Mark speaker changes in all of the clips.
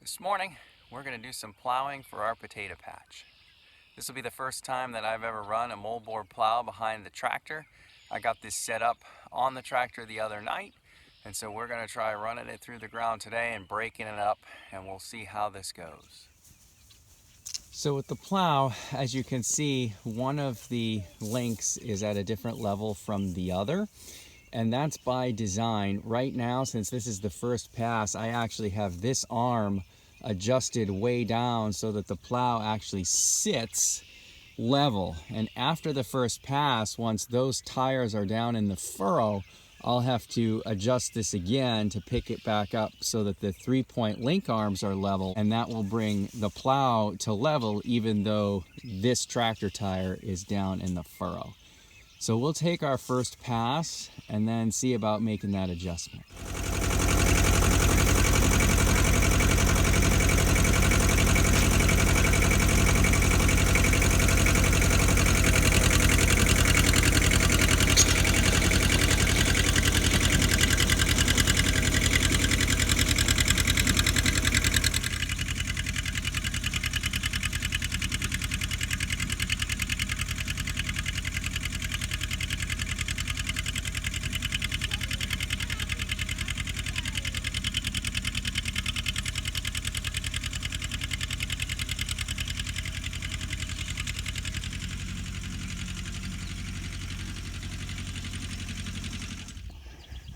Speaker 1: This morning, we're going to do some plowing for our potato patch. This will be the first time that I've ever run a moldboard plow behind the tractor. I got this set up on the tractor the other night, and so we're going to try running it through the ground today and breaking it up, and we'll see how this goes. So with the plow, as you can see, one of the links is at a different level from the other. And that's by design. Right now, since this is the first pass, I actually have this arm adjusted way down so that the plow actually sits level. And after the first pass, once those tires are down in the furrow, I'll have to adjust this again to pick it back up so that the 3-point link arms are level, and that will bring the plow to level even though this tractor tire is down in the furrow. So we'll take our first pass and then see about making that adjustment.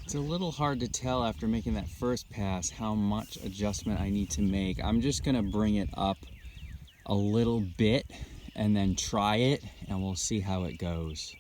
Speaker 1: It's a little hard to tell after making that first pass how much adjustment I need to make. I'm just gonna bring it up a little bit and then try it, and we'll see how it goes.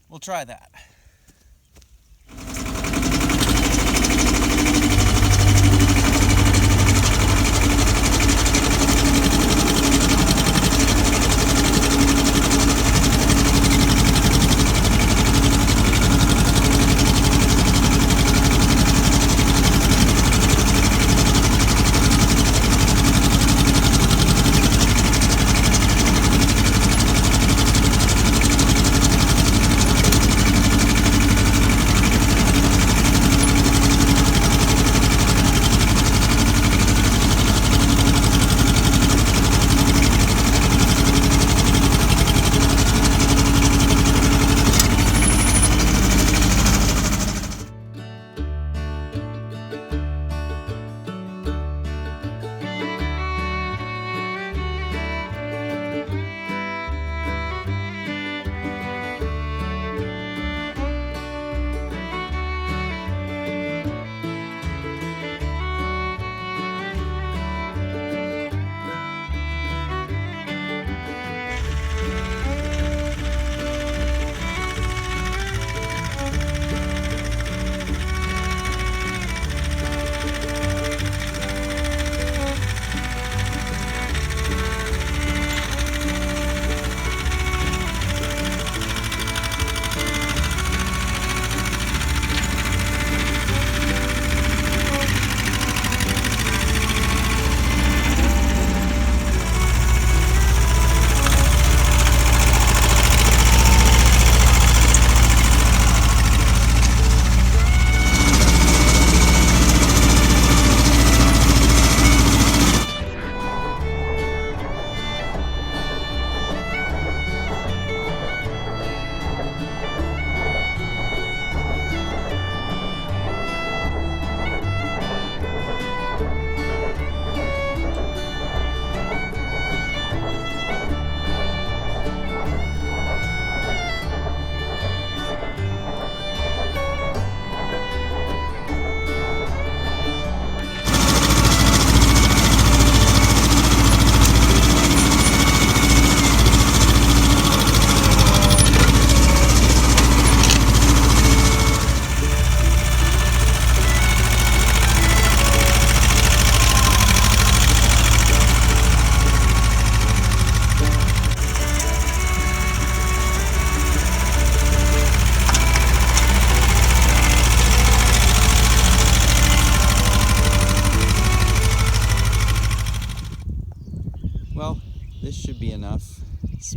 Speaker 1: We'll try that.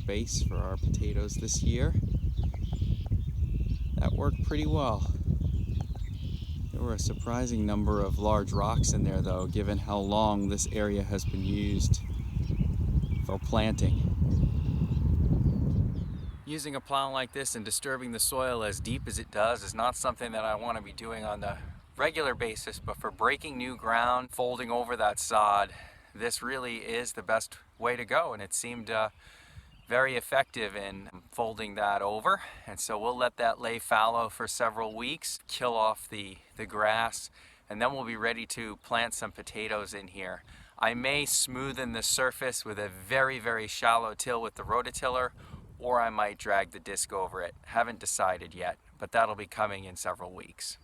Speaker 1: base for our potatoes this year. That worked pretty well. There were a surprising number of large rocks in there though, given how long this area has been used for planting. Using a plow like this and disturbing the soil as deep as it does is not something that I want to be doing on the regular basis, but for breaking new ground, folding over that sod, this really is the best way to go, and it seemed very effective in folding that over. And so we'll let that lay fallow for several weeks, kill off the grass, and then we'll be ready to plant some potatoes in here. I may smoothen the surface with a very, very shallow till with the rototiller, or I might drag the disc over it. Haven't decided yet, but that'll be coming in several weeks.